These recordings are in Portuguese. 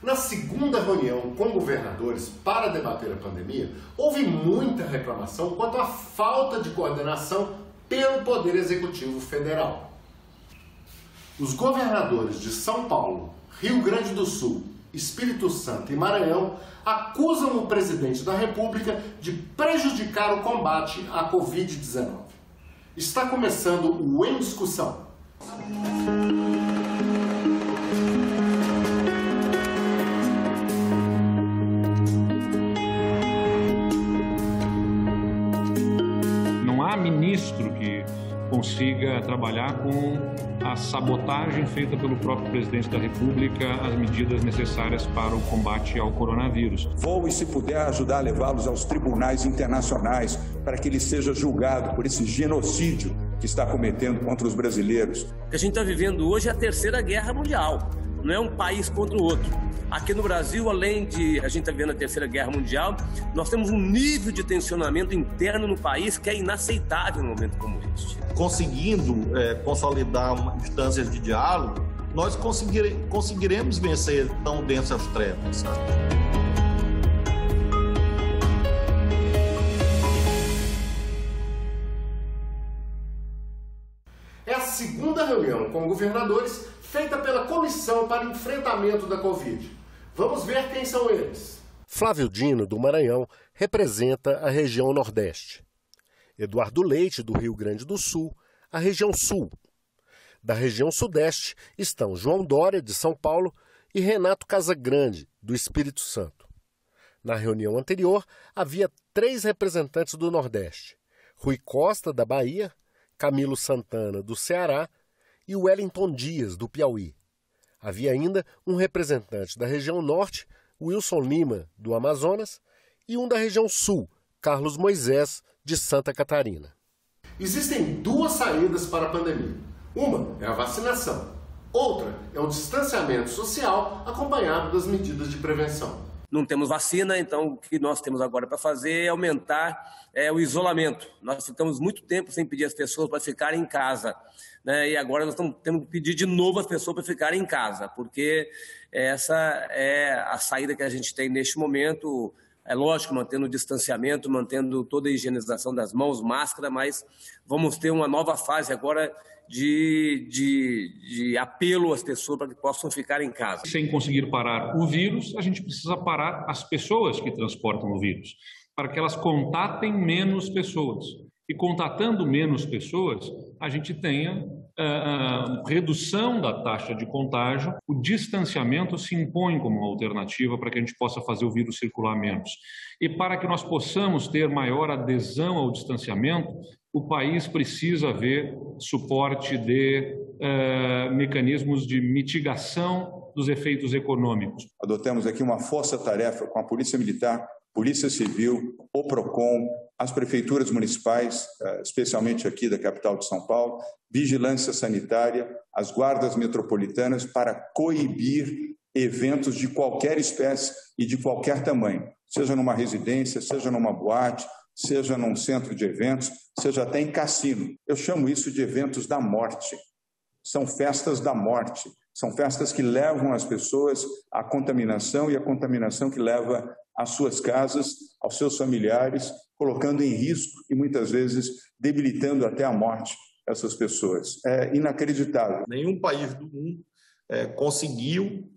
Na segunda reunião com governadores para debater a pandemia, houve muita reclamação quanto à falta de coordenação pelo Poder Executivo Federal. Os governadores de São Paulo, Rio Grande do Sul, Espírito Santo e Maranhão acusam o presidente da República de prejudicar o combate à Covid-19. Está começando o Em Discussão. Não há ministro que consiga trabalhar com a sabotagem feita pelo próprio presidente da República às medidas necessárias para o combate ao coronavírus. Vou, e se puder, ajudar a levá-los aos tribunais internacionais para que ele seja julgado por esse genocídio que está cometendo contra os brasileiros. O que a gente está vivendo hoje é a Terceira Guerra Mundial, não é um país contra o outro. Aqui no Brasil, além de a gente estar vendo a Terceira Guerra Mundial, nós temos um nível de tensionamento interno no país que é inaceitável num momento como este. Conseguindo consolidar instâncias de diálogo, nós conseguiremos vencer tão densas trevas. É a segunda reunião com governadores feita pela Comissão para Enfrentamento da Covid. Vamos ver quem são eles. Flávio Dino, do Maranhão, representa a região Nordeste. Eduardo Leite, do Rio Grande do Sul, a região Sul. Da região Sudeste estão João Dória, de São Paulo, e Renato Casagrande, do Espírito Santo. Na reunião anterior, havia 3 representantes do Nordeste: Rui Costa, da Bahia, Camilo Santana, do Ceará, e Wellington Dias, do Piauí. Havia ainda um representante da região Norte, Wilson Lima, do Amazonas, e um da região Sul, Carlos Moisés, de Santa Catarina. Existem 2 saídas para a pandemia. Uma é a vacinação. Outra é o distanciamento social acompanhado das medidas de prevenção. Não temos vacina, então o que nós temos agora para fazer é aumentar o isolamento. Nós ficamos muito tempo sem pedir às pessoas para ficarem em casa, né? E agora nós estamos tendo que pedir de novo às pessoas para ficarem em casa, porque essa é a saída que a gente tem neste momento. É lógico, mantendo o distanciamento, mantendo toda a higienização das mãos, máscara, mas vamos ter uma nova fase agora de apelo às pessoas para que possam ficar em casa. Sem conseguir parar o vírus, a gente precisa parar as pessoas que transportam o vírus, para que elas contatem menos pessoas. E contatando menos pessoas, a gente tenha redução da taxa de contágio. O distanciamento se impõe como uma alternativa para que a gente possa fazer o vírus circular menos. E para que nós possamos ter maior adesão ao distanciamento, o país precisa ver suporte de mecanismos de mitigação dos efeitos econômicos. Adotamos aqui uma força-tarefa com a Polícia Militar, Polícia Civil, o PROCON, as prefeituras municipais, especialmente aqui da capital de São Paulo, vigilância sanitária, as guardas metropolitanas, para coibir eventos de qualquer espécie e de qualquer tamanho, seja numa residência, seja numa boate, seja num centro de eventos, seja até em cassino. Eu chamo isso de eventos da morte. São festas da morte. São festas que levam as pessoas à contaminação e a contaminação que leva às suas casas, aos seus familiares, colocando em risco e muitas vezes debilitando até a morte essas pessoas. É inacreditável. Nenhum país do mundo conseguiu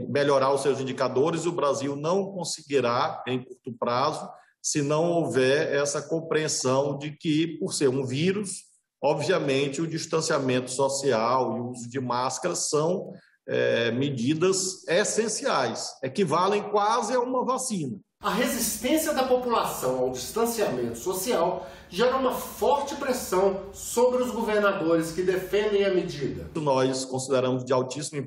melhorar os seus indicadores e o Brasil não conseguirá em curto prazo se não houver essa compreensão de que, por ser um vírus, obviamente o distanciamento social e o uso de máscaras são medidas essenciais, equivalem quase a uma vacina. A resistência da população ao distanciamento social gera uma forte pressão sobre os governadores que defendem a medida. Nós consideramos de altíssima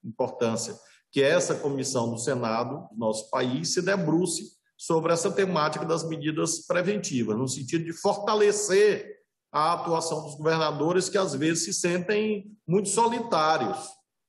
importância que essa comissão do Senado do nosso país se debruce sobre essa temática das medidas preventivas, no sentido de fortalecer a atuação dos governadores que às vezes se sentem muito solitários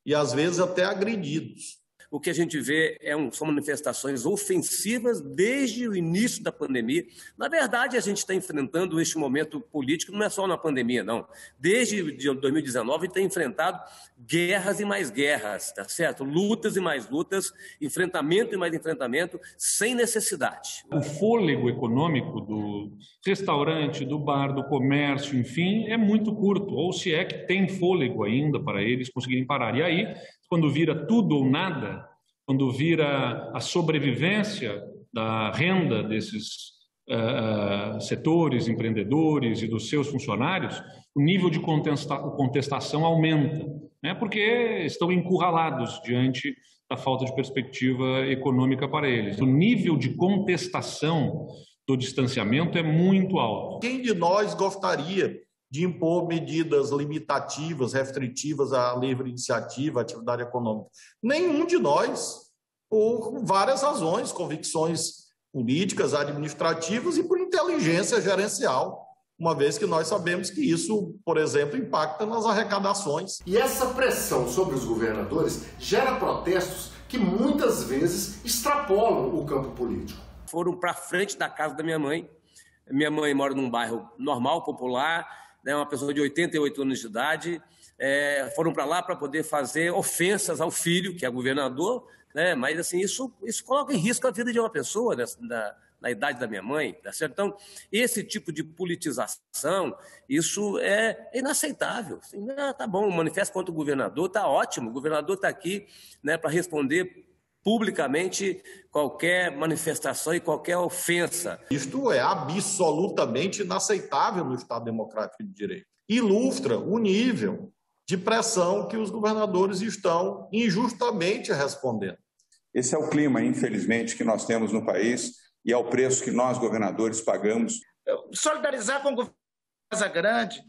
e às vezes até agredidos. o que a gente vê são manifestações ofensivas desde o início da pandemia. Na verdade, a gente está enfrentando este momento político, não é só na pandemia, não. Desde 2019, a gente tem enfrentado guerras e mais guerras, tá certo? Lutas e mais lutas, enfrentamento e mais enfrentamento, sem necessidade. O fôlego econômico do restaurante, do bar, do comércio, enfim, é muito curto, ou se é que tem fôlego ainda para eles conseguirem parar. E aí, quando vira tudo ou nada, quando vira a sobrevivência da renda desses setores, empreendedores e dos seus funcionários, o nível de contestação aumenta, né? Porque estão encurralados diante da falta de perspectiva econômica para eles. O nível de contestação do distanciamento é muito alto. Quem de nós gostaria de impor medidas limitativas, restritivas à livre iniciativa, à atividade econômica? Nenhum de nós, por várias razões, convicções políticas, administrativas e por inteligência gerencial, uma vez que nós sabemos que isso, por exemplo, impacta nas arrecadações. E essa pressão sobre os governadores gera protestos que muitas vezes extrapolam o campo político. Foram para frente da casa da minha mãe. Minha mãe mora num bairro normal, popular, né, uma pessoa de 88 anos de idade. Foram para lá para poder fazer ofensas ao filho, que é governador, né? Mas assim, isso coloca em risco a vida de uma pessoa na idade da minha mãe, tá certo? Então, esse tipo de politização, isso é inaceitável. Assim, tá bom, o manifesto contra o governador está ótimo, o governador está aqui, né, para responder publicamente qualquer manifestação e qualquer ofensa. Isto é absolutamente inaceitável no Estado Democrático de Direito. Ilustra o nível de pressão que os governadores estão injustamente respondendo. Esse é o clima, infelizmente, que nós temos no país e é o preço que nós, governadores, pagamos. Solidarizar com o governo de Casa Grande,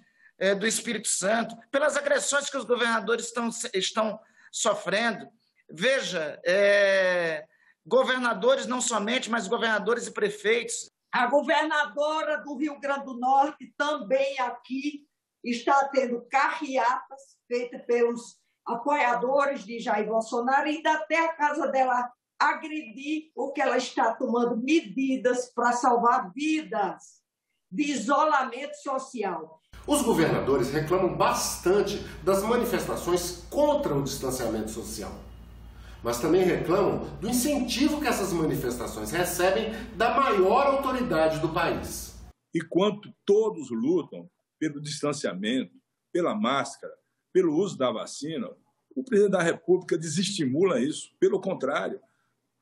do Espírito Santo, pelas agressões que os governadores estão sofrendo. Veja, governadores não somente, mas governadores e prefeitos. A governadora do Rio Grande do Norte também aqui está tendo carreatas feitas pelos apoiadores de Jair Bolsonaro e ainda até a casa dela agredir o que ela está tomando medidas para salvar vidas de isolamento social. Os governadores reclamam bastante das manifestações contra o distanciamento social, mas também reclamam do incentivo que essas manifestações recebem da maior autoridade do país. Enquanto todos lutam pelo distanciamento, pela máscara, pelo uso da vacina, o presidente da República desestimula isso. Pelo contrário,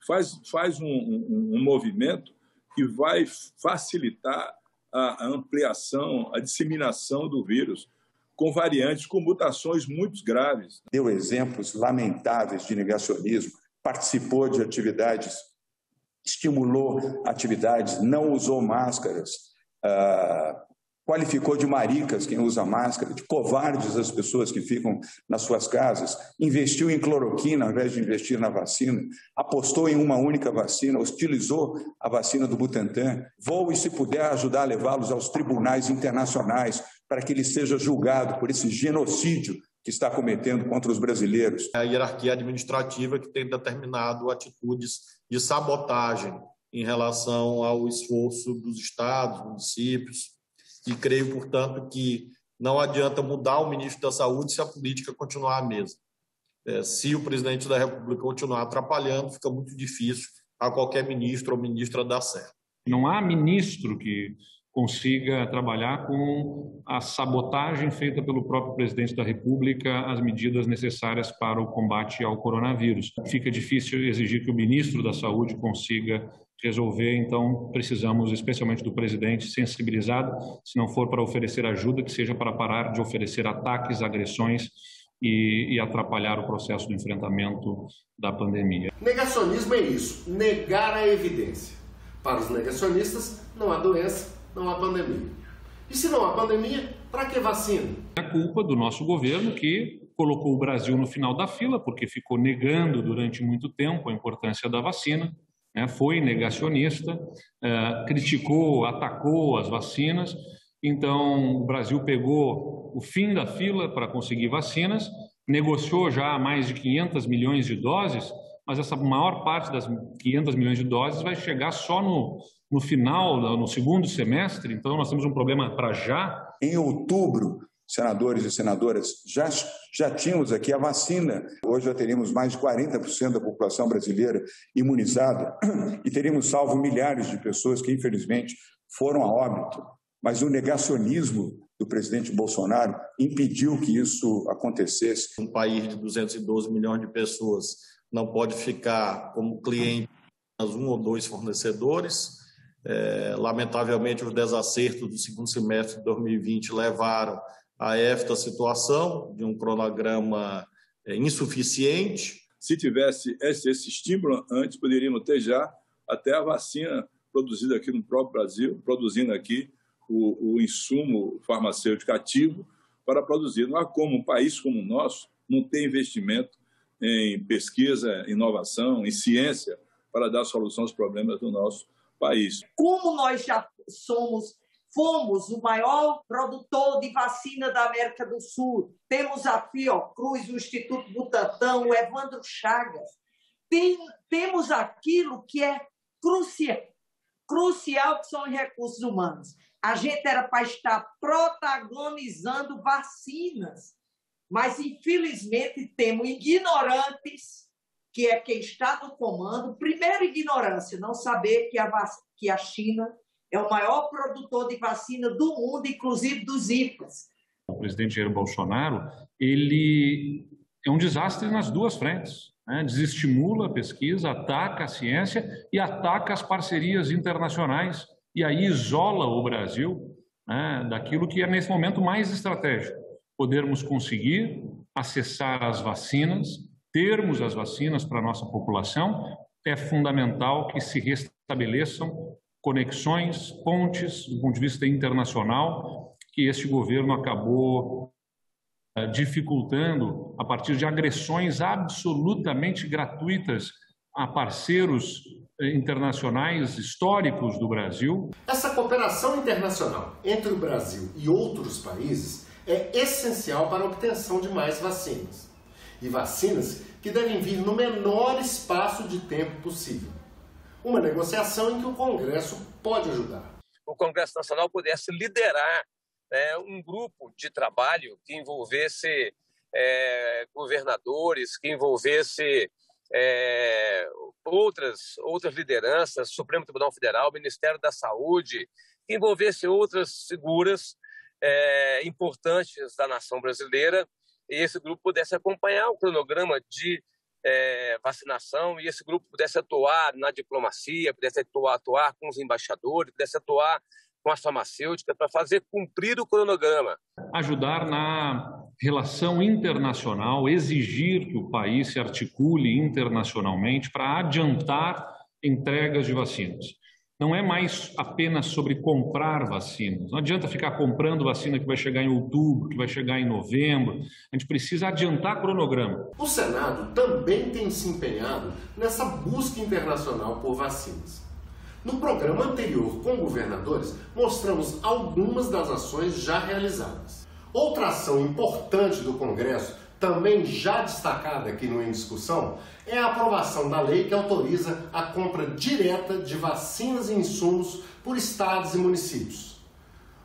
faz um movimento que vai facilitar a ampliação, a disseminação do vírus, com variantes, com mutações muito graves. Deu exemplos lamentáveis de negacionismo, participou de atividades, estimulou atividades, não usou máscaras, qualificou de maricas quem usa máscara, de covardes as pessoas que ficam nas suas casas, investiu em cloroquina ao invés de investir na vacina, apostou em uma única vacina, hostilizou a vacina do Butantan. Vou, e se puder, ajudar a levá-los aos tribunais internacionais para que ele seja julgado por esse genocídio que está cometendo contra os brasileiros. A hierarquia administrativa que tem determinado atitudes de sabotagem em relação ao esforço dos estados, municípios, e creio, portanto, que não adianta mudar o ministro da Saúde se a política continuar a mesma. Se o presidente da República continuar atrapalhando, fica muito difícil a qualquer ministro ou ministra dar certo. Não há ministro que consiga trabalhar com a sabotagem feita pelo próprio presidente da República às medidas necessárias para o combate ao coronavírus. Fica difícil exigir que o ministro da Saúde consiga resolver, então precisamos, especialmente do presidente, sensibilizado, se não for para oferecer ajuda, que seja para parar de oferecer ataques, agressões e atrapalhar o processo do enfrentamento da pandemia. Negacionismo é isso, negar a evidência. Para os negacionistas, não há doença, não há pandemia. E se não há pandemia, para que vacina? É culpa do nosso governo que colocou o Brasil no final da fila, porque ficou negando durante muito tempo a importância da vacina, foi negacionista, criticou, atacou as vacinas. Então, o Brasil pegou o fim da fila para conseguir vacinas, negociou já mais de 500 milhões de doses, mas essa maior parte das 500 milhões de doses vai chegar só no final, no segundo semestre, então nós temos um problema para já. Em outubro, senadores e senadoras, já tínhamos aqui a vacina. Hoje já teríamos mais de 40% da população brasileira imunizada e teríamos salvo milhares de pessoas que, infelizmente, foram a óbito. Mas o negacionismo do presidente Bolsonaro impediu que isso acontecesse. Um país de 212 milhões de pessoas não pode ficar como cliente de um ou dois fornecedores. Lamentavelmente, os desacertos do segundo semestre de 2020 levaram a esta situação de um cronograma insuficiente. Se tivesse esse estímulo antes, poderíamos ter já até a vacina produzida aqui no próprio Brasil, produzindo aqui o insumo farmacêutico ativo para produzir. Não há como um país como o nosso não ter investimento em pesquisa, inovação, em ciência, para dar solução aos problemas do nosso país. Como nós já fomos o maior produtor de vacina da América do Sul, temos a Fiocruz, o Instituto Butantan, o Evandro Chagas, temos aquilo que é crucial, que são os recursos humanos. A gente era para estar protagonizando vacinas, mas, infelizmente, temos ignorantes, que é quem está no comando. Primeiro, ignorância, não saber que a China é o maior produtor de vacina do mundo, inclusive dos IFAs. O presidente Jair Bolsonaro, ele é um desastre nas duas frentes, né? Desestimula a pesquisa, ataca a ciência e ataca as parcerias internacionais, e aí isola o Brasil, né, daquilo que é, nesse momento, mais estratégico. Podermos conseguir acessar as vacinas, termos as vacinas para a nossa população, é fundamental que se restabeleçam conexões, pontes, do ponto de vista internacional, que este governo acabou dificultando a partir de agressões absolutamente gratuitas a parceiros internacionais históricos do Brasil. Essa cooperação internacional entre o Brasil e outros países é essencial para a obtenção de mais vacinas. E vacinas que devem vir no menor espaço de tempo possível. Uma negociação em que o Congresso pode ajudar. O Congresso Nacional pudesse liderar um grupo de trabalho que envolvesse governadores, que envolvesse outras lideranças, Supremo Tribunal Federal, Ministério da Saúde, que envolvesse outras figuras importantes da nação brasileira, e esse grupo pudesse acompanhar o cronograma de vacinação, e esse grupo pudesse atuar na diplomacia, pudesse atuar com os embaixadores, pudesse atuar com as farmacêuticas para fazer cumprir o cronograma. Ajudar na relação internacional, exigir que o país se articule internacionalmente para adiantar entregas de vacinas. Não é mais apenas sobre comprar vacinas. Não adianta ficar comprando vacina que vai chegar em outubro, que vai chegar em novembro. A gente precisa adiantar cronograma. O Senado também tem se empenhado nessa busca internacional por vacinas. No programa anterior com governadores, mostramos algumas das ações já realizadas. Outra ação importante do Congresso, também já destacada aqui no Em Discussão, é a aprovação da lei que autoriza a compra direta de vacinas e insumos por estados e municípios.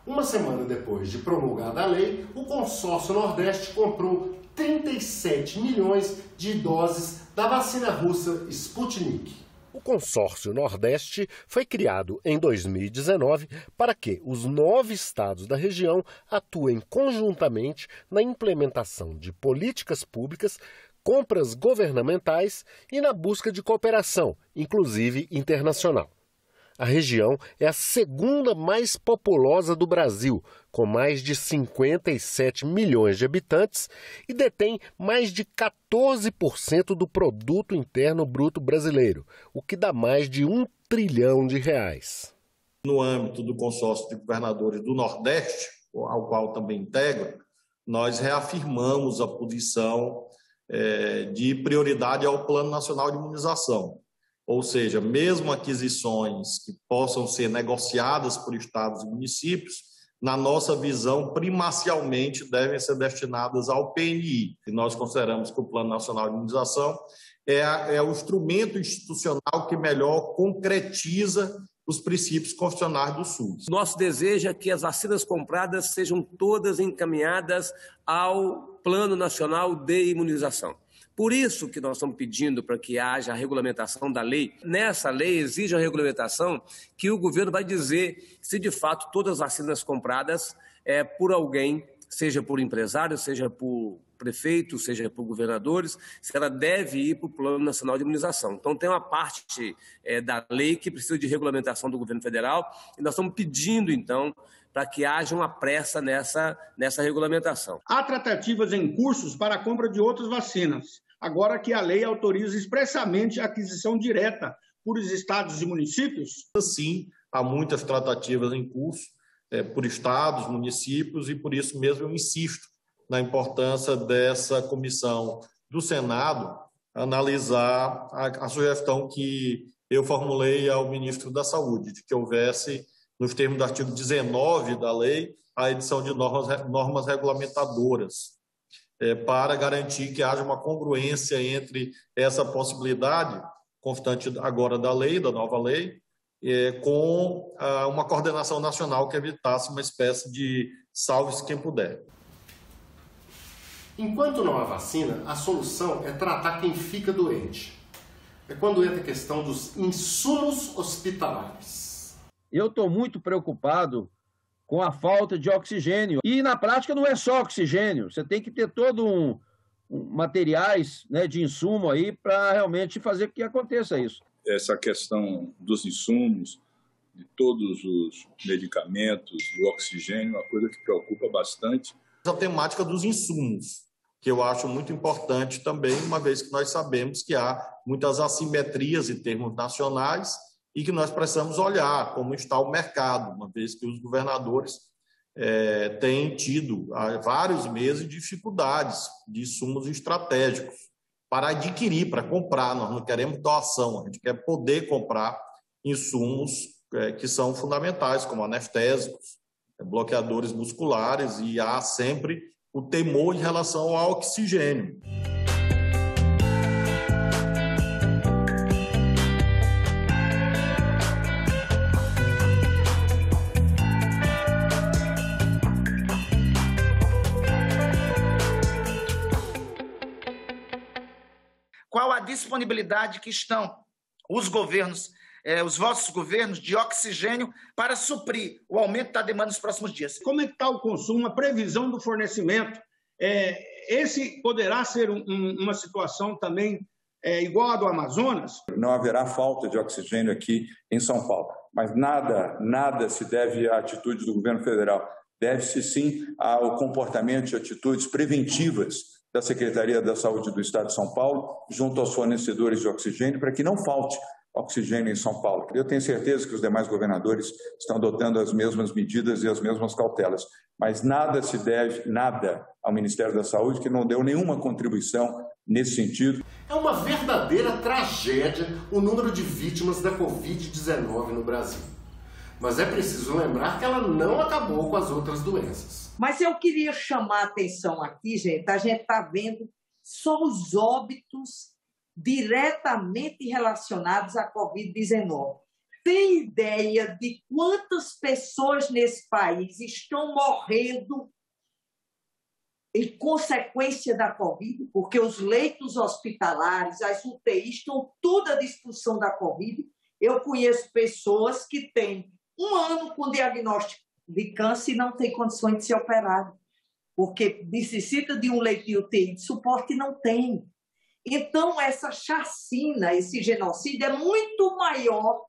Uma semana depois de promulgada a lei, o Consórcio Nordeste comprou 37 milhões de doses da vacina russa Sputnik. O Consórcio Nordeste foi criado em 2019 para que os 9 estados da região atuem conjuntamente na implementação de políticas públicas, compras governamentais e na busca de cooperação, inclusive internacional. A região é a segunda mais populosa do Brasil, com mais de 57 milhões de habitantes e detém mais de 14% do Produto Interno Bruto brasileiro, o que dá mais de R$1 trilhão. No âmbito do consórcio de governadores do Nordeste, ao qual também integro, nós reafirmamos a posição de prioridade ao Plano Nacional de Imunização. Ou seja, mesmo aquisições que possam ser negociadas por estados e municípios, na nossa visão, primacialmente devem ser destinadas ao PNI. E nós consideramos que o Plano Nacional de Imunização é o instrumento institucional que melhor concretiza os princípios constitucionais do SUS. Nosso desejo é que as vacinas compradas sejam todas encaminhadas ao Plano Nacional de Imunização. Por isso que nós estamos pedindo para que haja a regulamentação da lei. Nessa lei exige a regulamentação que o governo vai dizer se de fato todas as vacinas compradas por alguém, seja por empresário, seja por prefeito, seja por governadores, se ela deve ir para o Plano Nacional de Imunização. Então tem uma parte da lei que precisa de regulamentação do governo federal e nós estamos pedindo então para que haja uma pressa nessa regulamentação. Há tratativas em cursos para a compra de outras vacinas, agora que a lei autoriza expressamente a aquisição direta por estados e municípios? Sim, há muitas tratativas em curso por estados, municípios, e por isso mesmo eu insisto na importância dessa comissão do Senado analisar a sugestão que eu formulei ao ministro da Saúde, de que houvesse, nos termos do artigo 19 da lei, a edição de normas regulamentadoras, para garantir que haja uma congruência entre essa possibilidade, constante agora da lei, da nova lei, com uma coordenação nacional que evitasse uma espécie de salve-se quem puder. Enquanto não há vacina, a solução é tratar quem fica doente. É quando entra a questão dos insumos hospitalares. Eu estou muito preocupado com a falta de oxigênio. E na prática não é só oxigênio, você tem que ter todo materiais, né, de insumo aí para realmente fazer com que aconteça isso. Essa questão dos insumos, de todos os medicamentos, do oxigênio, é uma coisa que preocupa bastante. A temática dos insumos, que eu acho muito importante também, uma vez que nós sabemos que há muitas assimetrias em termos nacionais e que nós precisamos olhar como está o mercado, uma vez que os governadores têm tido há vários meses dificuldades de insumos estratégicos para adquirir, para comprar. Nós não queremos doação, a gente quer poder comprar insumos que são fundamentais, como anestésicos, bloqueadores musculares, e há sempre o temor em relação ao oxigênio. Qual a disponibilidade que estão os governos, os vossos governos, de oxigênio para suprir o aumento da demanda nos próximos dias? Como é que está o consumo, a previsão do fornecimento? Esse poderá ser uma situação também igual à do Amazonas? Não haverá falta de oxigênio aqui em São Paulo, mas nada se deve à atitude do governo federal. Deve-se sim ao comportamento e atitudes preventivas da Secretaria da Saúde do Estado de São Paulo, junto aos fornecedores de oxigênio, para que não falte oxigênio em São Paulo. Eu tenho certeza que os demais governadores estão adotando as mesmas medidas e as mesmas cautelas, mas nada se deve, ao Ministério da Saúde, que não deu nenhuma contribuição nesse sentido. É uma verdadeira tragédia o número de vítimas da Covid-19 no Brasil. Mas é preciso lembrar que ela não acabou com as outras doenças. Mas eu queria chamar a atenção aqui, gente, a gente está vendo só os óbitos diretamente relacionados à Covid-19. Tem ideia de quantas pessoas nesse país estão morrendo em consequência da Covid? Porque os leitos hospitalares, as UTIs, estão tudo à disposição da Covid. Eu conheço pessoas que têm 1 ano com diagnóstico de câncer e não tem condições de ser operado, porque necessita de um leito de UTI de suporte e não tem. Então, essa chacina, esse genocídio é muito maior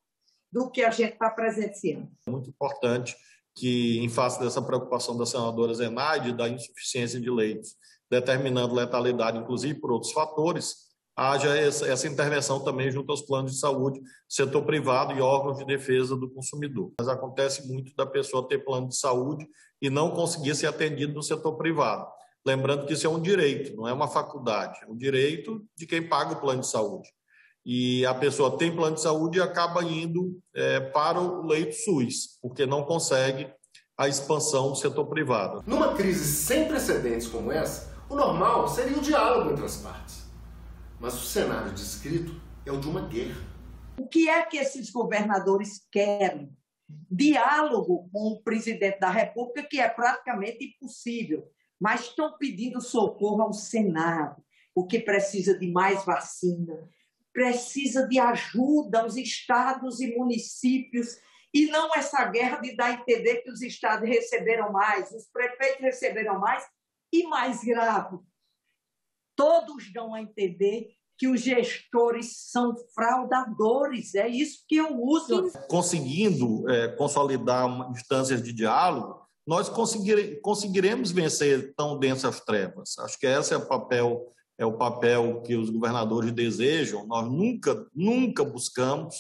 do que a gente está presenciando. É muito importante que, em face dessa preocupação da senadora Zenaide, da insuficiência de leitos, determinando letalidade, inclusive por outros fatores, haja essa intervenção também junto aos planos de saúde, setor privado e órgãos de defesa do consumidor. Mas acontece muito da pessoa ter plano de saúde e não conseguir ser atendido no setor privado. Lembrando que isso é um direito, não é uma faculdade, é um direito de quem paga o plano de saúde. E a pessoa tem plano de saúde e acaba indo para o leito SUS, porque não consegue a expansão do setor privado. Numa crise sem precedentes como essa, o normal seria o diálogo entre as partes. Mas o cenário descrito é o de uma guerra. O que é que esses governadores querem? Diálogo com o presidente da República, que é praticamente impossível, mas estão pedindo socorro ao Senado, porque precisa de mais vacina, precisa de ajuda aos estados e municípios, e não essa guerra de dar a entender que os estados receberam mais, os prefeitos receberam mais, e mais grave, todos dão a entender que os gestores são fraudadores, é isso que eu uso. Conseguindo consolidar instâncias de diálogo, nós conseguiremos vencer tão densas trevas. Acho que esse é o papel que os governadores desejam. Nós nunca buscamos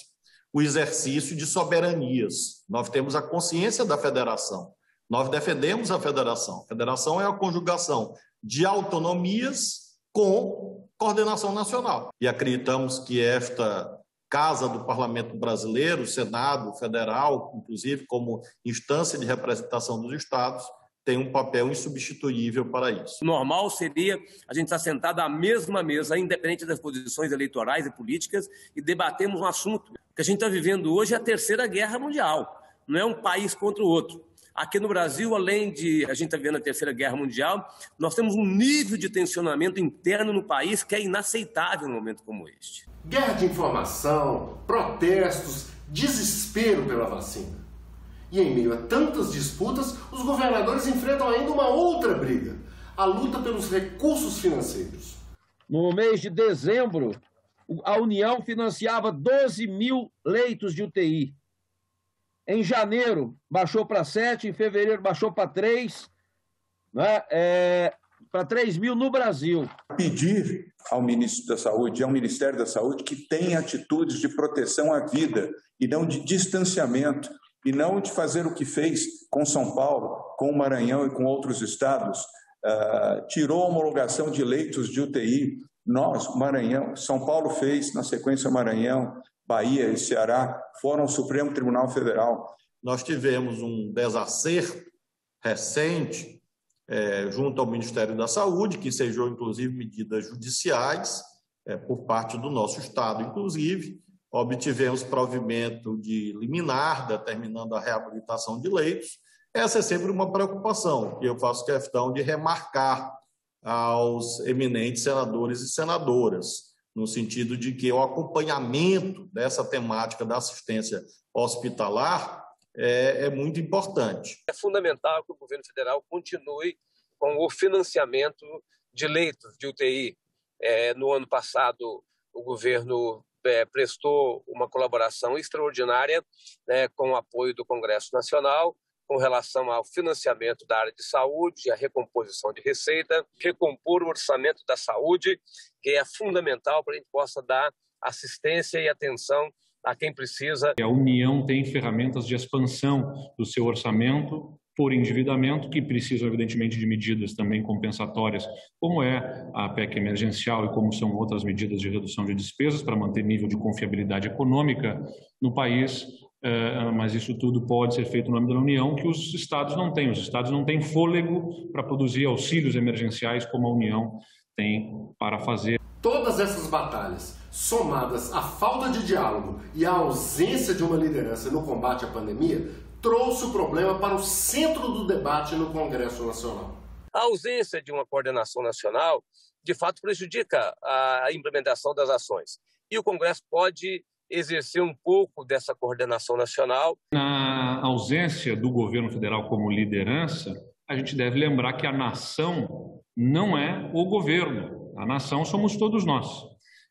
o exercício de soberanias. Nós temos a consciência da federação. Nós defendemos a federação. A federação é a conjugação de autonomias com coordenação nacional. E acreditamos que esta Casa do Parlamento Brasileiro, o Senado Federal, inclusive como instância de representação dos estados, tem um papel insubstituível para isso. Normal seria a gente estar sentado à mesma mesa, independente das posições eleitorais e políticas, e debatermos um assunto. O que a gente está vivendo hoje é a Terceira Guerra Mundial, não é um país contra o outro. Aqui no Brasil, além de a gente estar vendo a Terceira Guerra Mundial, nós temos um nível de tensionamento interno no país que é inaceitável num momento como este. Guerra de informação, protestos, desespero pela vacina. E em meio a tantas disputas, os governadores enfrentam ainda uma outra briga, a luta pelos recursos financeiros. No mês de dezembro, a União financiava 12 mil leitos de UTI. Em janeiro, baixou para 7, em fevereiro baixou para 3, né? Para 3 mil no Brasil. Pedir ao ministro da Saúde e ao Ministério da Saúde que tenha atitudes de proteção à vida e não de distanciamento, e não de fazer o que fez com São Paulo, com o Maranhão e com outros estados, tirou a homologação de leitos de UTI. Nós, Maranhão, São Paulo fez, na sequência Maranhão, Bahia e Ceará, foram ao Supremo Tribunal Federal. Nós tivemos um desacerto recente junto ao Ministério da Saúde, que ensejou, inclusive, medidas judiciais por parte do nosso Estado, inclusive. Obtivemos provimento de liminar, determinando a reabilitação de leitos. Essa é sempre uma preocupação, e eu faço questão de remarcar aos eminentes senadores e senadoras, no sentido de que o acompanhamento dessa temática da assistência hospitalar é muito importante. É fundamental que o governo federal continue com o financiamento de leitos de UTI. No ano passado, o governo prestou uma colaboração extraordinária, com o apoio do Congresso Nacional, com relação ao financiamento da área de saúde, a recomposição de receita, recompor o orçamento da saúde, que é fundamental para a gente possa dar assistência e atenção a quem precisa. A União tem ferramentas de expansão do seu orçamento por endividamento, que precisam, evidentemente, de medidas também compensatórias, como é a PEC emergencial e como são outras medidas de redução de despesas para manter nível de confiabilidade econômica no país. Mas isso tudo pode ser feito no âmbito da União, que os estados não têm. Os estados não têm fôlego para produzir auxílios emergenciais como a União tem para fazer. Todas essas batalhas, somadas à falta de diálogo e à ausência de uma liderança no combate à pandemia, trouxe o problema para o centro do debate no Congresso Nacional. A ausência de uma coordenação nacional, de fato, prejudica a implementação das ações. E o Congresso pode exercer um pouco dessa coordenação nacional. Na ausência do governo federal como liderança, a gente deve lembrar que a nação não é o governo. A nação somos todos nós.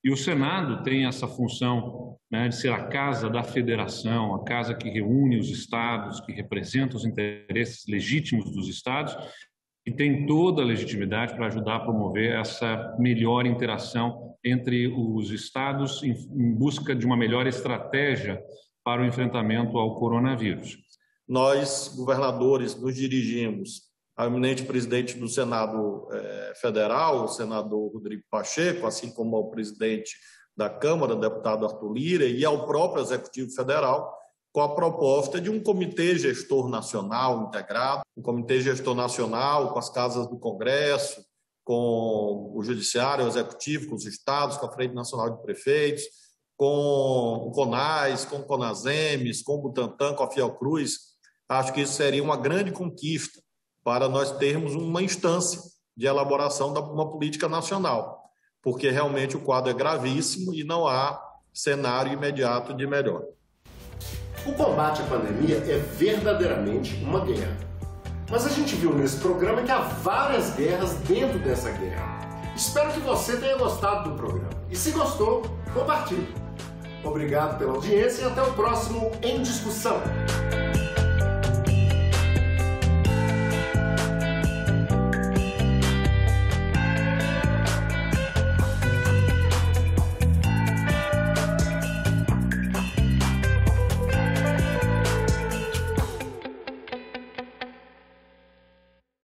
E o Senado tem essa função, de ser a casa da federação, a casa que reúne os estados, que representa os interesses legítimos dos estados, e tem toda a legitimidade para ajudar a promover essa melhor interação entre os estados em busca de uma melhor estratégia para o enfrentamento ao coronavírus. Nós, governadores, nos dirigimos ao eminente presidente do Senado Federal, o senador Rodrigo Pacheco, assim como ao presidente da Câmara, deputado Arthur Lira, e ao próprio Executivo Federal, com a proposta de um comitê gestor nacional integrado, um comitê gestor nacional com as casas do Congresso, com o Judiciário, o Executivo, com os estados, com a Frente Nacional de Prefeitos, com o CONAS, com o CONASEMES, com o Butantan, com a Fiocruz. Acho que isso seria uma grande conquista para nós termos uma instância de elaboração de uma política nacional, porque realmente o quadro é gravíssimo e não há cenário imediato de melhora. O combate à pandemia é verdadeiramente uma guerra. Mas a gente viu nesse programa que há várias guerras dentro dessa guerra. Espero que você tenha gostado do programa. E se gostou, compartilhe. Obrigado pela audiência e até o próximo Em Discussão.